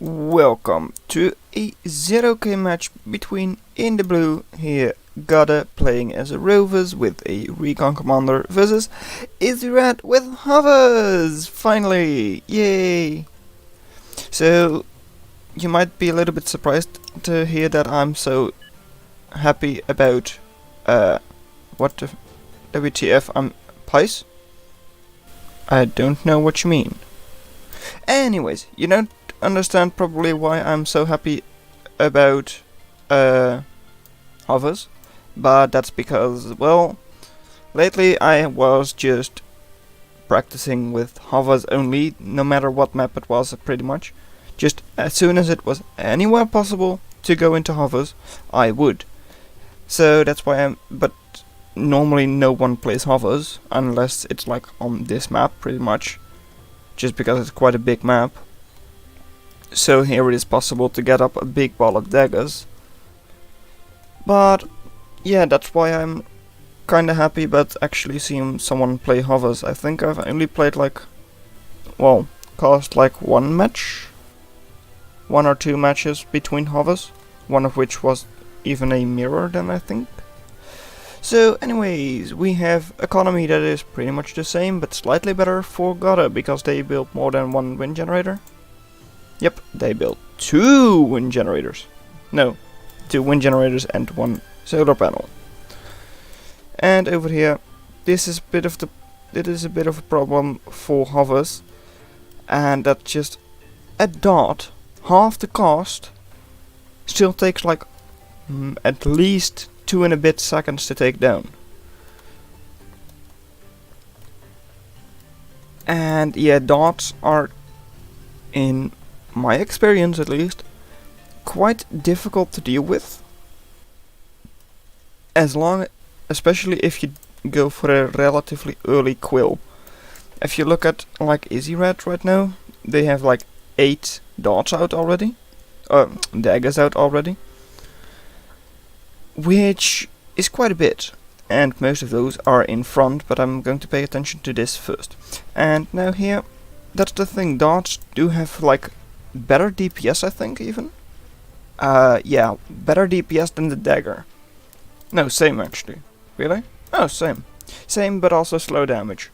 Welcome to a zerok match between in the blue here Godde playing as a Rovers with a recon commander versus Izirayd with hovers. Finally, yay! So you might be a little bit surprised to hear that I'm so happy about what the WTF I'm pies. I don't know what you mean. Anyways, you don't understand probably why I'm so happy about hovers, but that's because, well, lately I was just practicing with hovers only, no matter what map it was, pretty much. Just as soon as it was anywhere possible to go into hovers, I would. So that's why but normally no one plays hovers, unless it's like on this map, pretty much. Just because it's quite a big map. So here it is possible to get up a big ball of daggers. But yeah, that's why I'm kinda happy about actually seeing someone play hovers. I think I've only played cast like one or two matches between hovers, one of which was even a mirror then, I think. So anyways, we have economy that is pretty much the same but slightly better for Godde because they built more than one wind generator. Yep, they built two wind generators. No, two wind generators and one solar panel. And over here, this is a bit of a problem for hovers, and that just a dot, half the cost, still takes like at least 2 and a bit seconds to take down. And yeah, dots are, in my experience at least, quite difficult to deal with. Especially if you go for a relatively early quill. If you look at like Izirayd right now, they have like 8 dots out already, daggers out already, which is quite a bit. And most of those are in front, but I'm going to pay attention to this first. And now here, that's the thing, dots do have like better DPS, I think, even. Yeah, better DPS than the dagger. No, same actually. Really? Oh, same. Same, but also slow damage.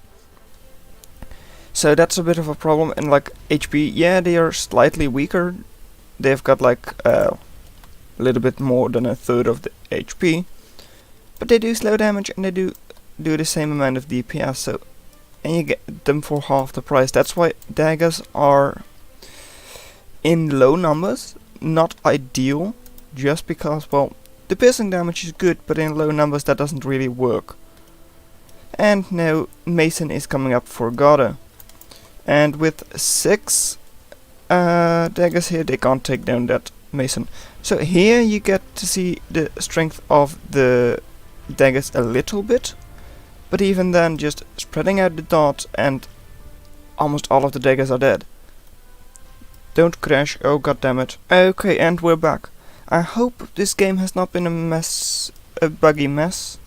So that's a bit of a problem. And like HP, yeah, they are slightly weaker. They've got like a little bit more than a third of the HP. But they do slow damage and they do the same amount of DPS. So, and you get them for half the price. That's why daggers are in low numbers not ideal, just because, well, the piercing damage is good, but in low numbers that doesn't really work. And now Mason is coming up for Godde, and with 6 daggers here, they can't take down that Mason. So here you get to see the strength of the daggers a little bit, but even then, just spreading out the dots and almost all of the daggers are dead. Don't crash, oh goddammit. Okay, and we're back. I hope this game has not been a buggy mess.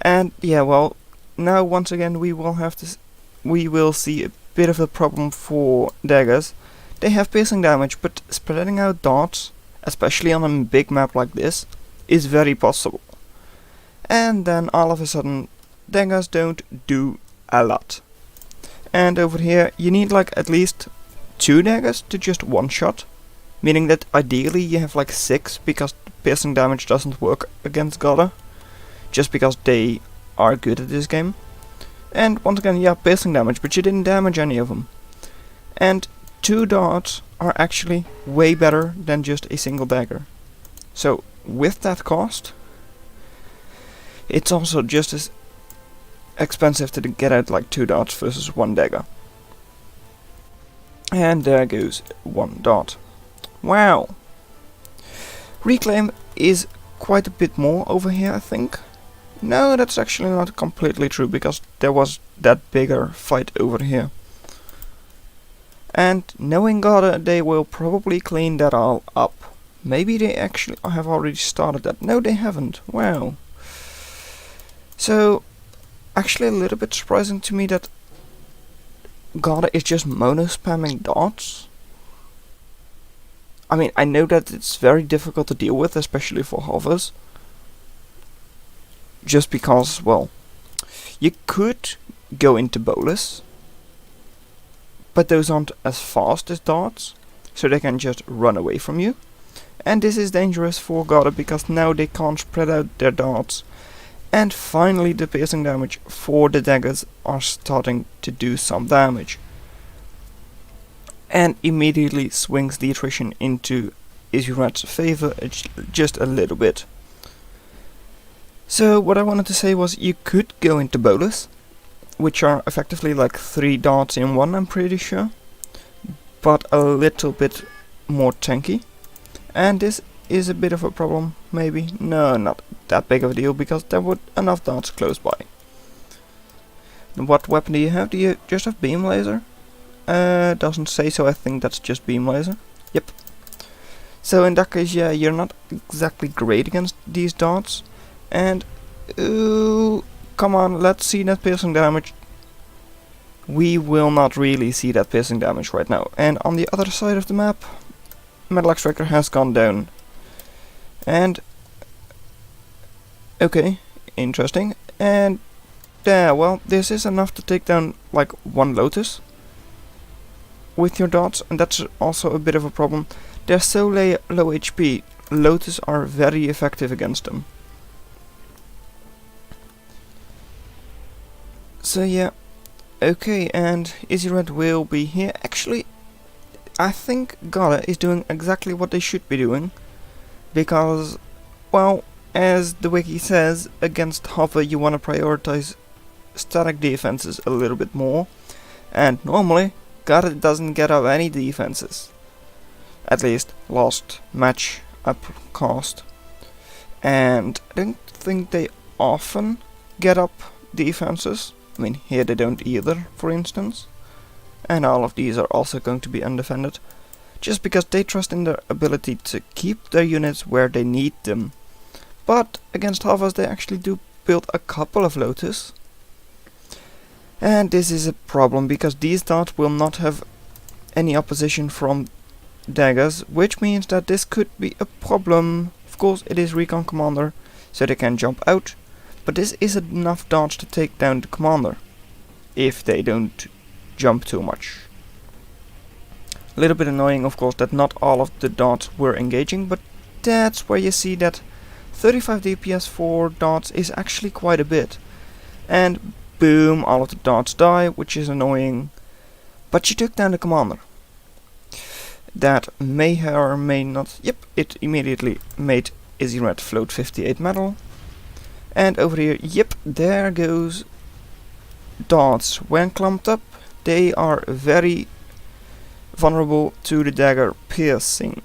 And yeah, well, now once again we will see a bit of a problem for daggers. They have piercing damage, but spreading out dots, especially on a big map like this, is very possible. And then all of a sudden, daggers don't do a lot. And over here, you need like at least 2 daggers to just one shot. Meaning that ideally you have like 6, because piercing damage doesn't work against Godde, just because they are good at this game. And once again, yeah, piercing damage, but you didn't damage any of them. And 2 dots are actually way better than just a single dagger. So with that cost, it's also just as expensive to get out like 2 dots versus 1 dagger. And there goes 1 dot. Wow. Reclaim is quite a bit more over here, I think. No, that's actually not completely true, because there was that bigger fight over here. And knowing Godde, they will probably clean that all up. Maybe they actually have already started that. No, they haven't. Wow. So, actually a little bit surprising to me that Godde is just mono spamming dots. I mean, I know that it's very difficult to deal with, especially for hovers. Just because, well, you could go into bolus, but those aren't as fast as darts, so they can just run away from you. And this is dangerous for Godde because now they can't spread out their darts. And finally the piercing damage for the daggers are starting to do some damage. And immediately swings the attrition into Izirayd's favor just a little bit. So what I wanted to say was you could go into bolus, which are effectively like 3 darts in one, I'm pretty sure, but a little bit more tanky. And this is a bit of a problem, maybe. No, not that big of a deal, because there were enough darts close by. What weapon do you have? Do you just have beam laser? Doesn't say, so I think that's just beam laser. Yep. So in that case, yeah, you're not exactly great against these darts. And ooh, come on, let's see that piercing damage. We will not really see that piercing damage right now. And on the other side of the map, Metal Extractor has gone down. And okay, interesting. And yeah, well, this is enough to take down like 1 Lotus with your darts, and that's also a bit of a problem. They're so low HP, Lotus are very effective against them. So yeah, okay, and Izirayd will be here. Actually, I think Godde is doing exactly what they should be doing, because, well, as the wiki says, against hover you want to prioritize static defenses a little bit more, and normally Godde doesn't get up any defenses. At least last match upcast. And I don't think they often get up defenses. I mean, here they don't either, for instance. And all of these are also going to be undefended, just because they trust in their ability to keep their units where they need them. But against hovers they actually do build a couple of Lotus. And this is a problem, because these darts will not have any opposition from daggers, which means that this could be a problem. Of course, it is Recon Commander, so they can jump out, but this is enough darts to take down the commander, if they don't jump too much. A little bit annoying, of course, that not all of the darts were engaging, but that's where you see that 35 DPS for darts is actually quite a bit. And boom, all of the darts die, which is annoying. But you took down the commander. That may or may not... Yep, it immediately made Izirayd float 58 metal. And over here, yep, there goes darts. When clumped up, they are very vulnerable to the dagger piercing.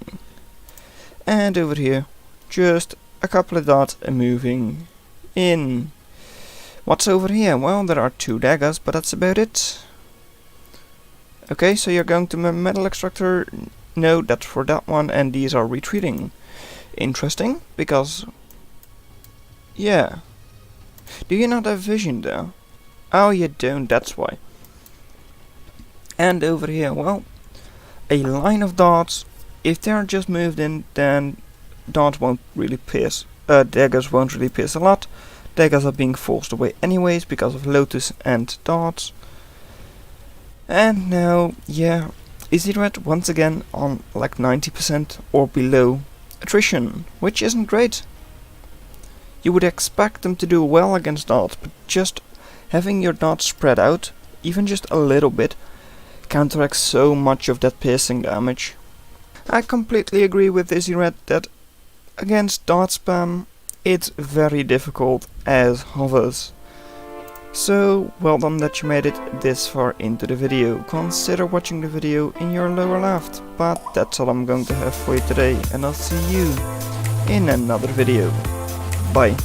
And over here, just a couple of darts moving in. What's over here? Well, there are 2 daggers, but that's about it. Okay, so you're going to Metal Extractor. No, that's for that one, and these are retreating. Interesting, because... yeah. Do you not have vision there? Oh, you don't, that's why. And over here, well, a line of darts. If they're just moved in, then darts won't really pierce. Daggers won't really pierce a lot. Daggers are being forced away anyways because of Lotus and darts. And now, yeah, Izirayd once again on like 90% or below attrition, which isn't great. You would expect them to do well against darts, but just having your darts spread out, even just a little bit, counteracts so much of that piercing damage. I completely agree with Izirayd that against dart spam it's very difficult as hovers. So, well done that you made it this far into the video. Consider watching the video in your lower left. But that's all I'm going to have for you today, and I'll see you in another video. Bye.